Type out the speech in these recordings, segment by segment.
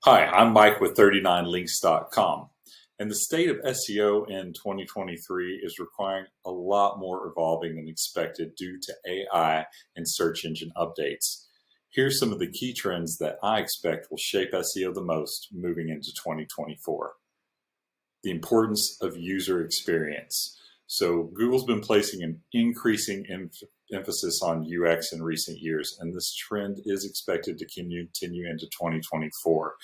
Hi, I'm Mike with 39links.com. And the state of SEO in 2023 is requiring a lot more evolving than expected due to AI and search engine updates. Here's some of the key trends that I expect will shape SEO the most moving into 2024. The importance of user experience. So Google's been placing an increasing emphasis on UX in recent years, and this trend is expected to continue into 2024.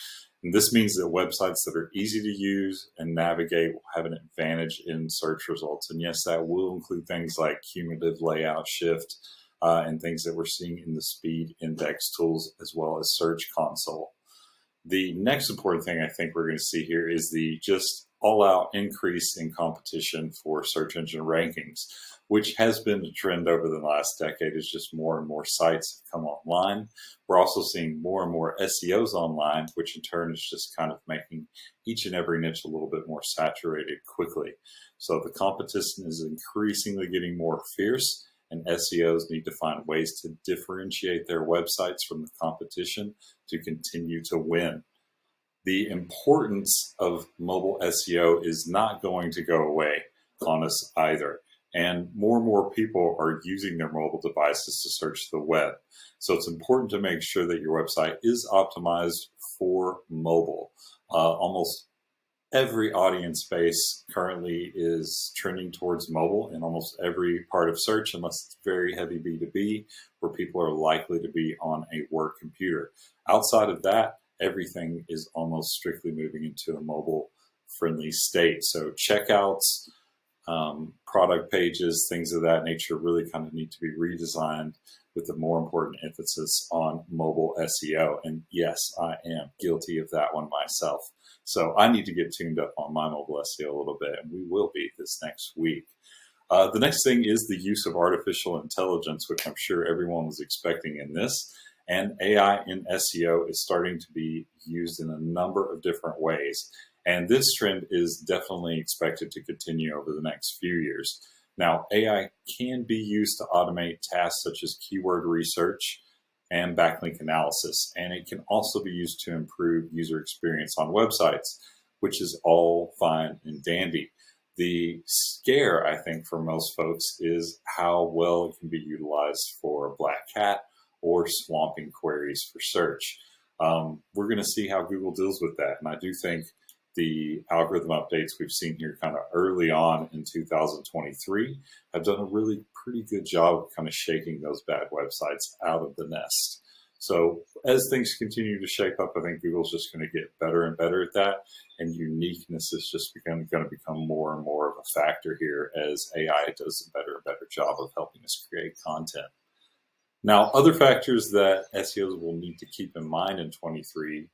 And this means that websites that are easy to use and navigate will have an advantage in search results. And yes, that will include things like cumulative layout shift and things that we're seeing in the speed index tools as well as Search Console. The next important thing I think we're going to see here is the just all-out increase in competition for search engine rankings, which has been a trend over the last decade as just more and more sites have come online. We're also seeing more and more SEOs online, which in turn is just kind of making each and every niche a little bit more saturated quickly. So the competition is increasingly getting more fierce, and SEOs need to find ways to differentiate their websites from the competition to continue to win. The importance of mobile SEO is not going to go away on us either. And more people are using their mobile devices to search the web. So it's important to make sure that your website is optimized for mobile. Almost every audience base currently is trending towards mobile in almost every part of search, unless it's very heavy B2B, where people are likely to be on a work computer. Outside of that, everything is almost strictly moving into a mobile friendly state. So checkouts, product pages, things of that nature really kind of need to be redesigned with a more important emphasis on mobile SEO. And yes, I am guilty of that one myself. So I need to get tuned up on my mobile SEO a little bit, and we will be this next week. The next thing is the use of artificial intelligence, which I'm sure everyone was expecting in this. And AI in SEO is starting to be used in a number of different ways. And this trend is definitely expected to continue over the next few years. Now, AI can be used to automate tasks such as keyword research and backlink analysis. And it can also be used to improve user experience on websites, which is all fine and dandy. The scare, I think, for most folks is how well it can be utilized for black hat or swamping queries for search. We're going to see how Google deals with that. And I do think the algorithm updates we've seen here kind of early on in 2023 have done a really pretty good job of kind of shaking those bad websites out of the nest. So as things continue to shape up, I think Google's just going to get better and better at that. And uniqueness is just going to become more and more of a factor here as AI does a better and better job of helping us create content. Now, other factors that SEOs will need to keep in mind in 23,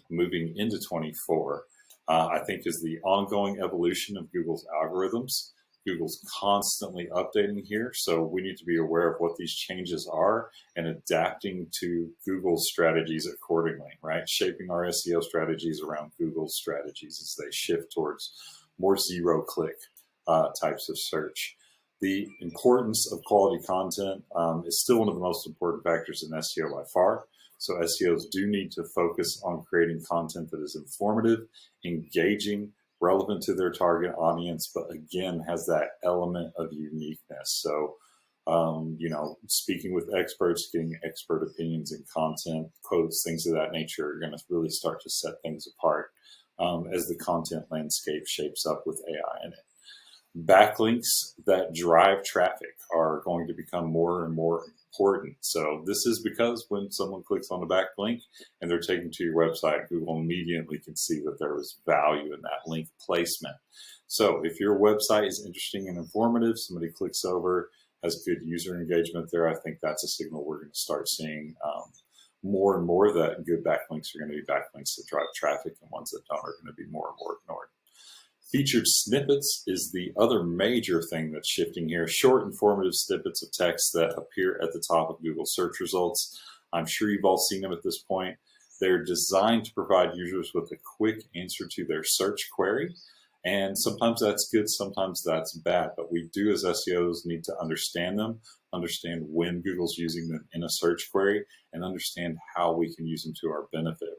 moving into 24, I think is the ongoing evolution of Google's algorithms. Google's constantly updating here, so we need to be aware of what these changes are and adapting to Google's strategies accordingly, right? Shaping our SEO strategies around Google's strategies as they shift towards more zero-click types of search. The importance of quality content is still one of the most important factors in SEO by far. So SEOs do need to focus on creating content that is informative, engaging, relevant to their target audience, but again, has that element of uniqueness. So, speaking with experts, getting expert opinions and content, quotes, things of that nature are going to really start to set things apart as the content landscape shapes up with AI in it. Backlinks that drive traffic are going to become more and more important. So this is because when someone clicks on the backlink and they're taken to your website, Google immediately can see that there was value in that link placement. So if your website is interesting and informative, somebody clicks over, has good user engagement there, I think that's a signal we're going to start seeing more and more that good backlinks are going to be backlinks that drive traffic, and ones that don't are going to be more and more ignored. Featured snippets is the other major thing that's shifting here. Short, informative snippets of text that appear at the top of Google search results. I'm sure you've all seen them at this point. They're designed to provide users with a quick answer to their search query. And sometimes that's good, sometimes that's bad. But we do, as SEOs, need to understand them, understand when Google's using them in a search query, and understand how we can use them to our benefit.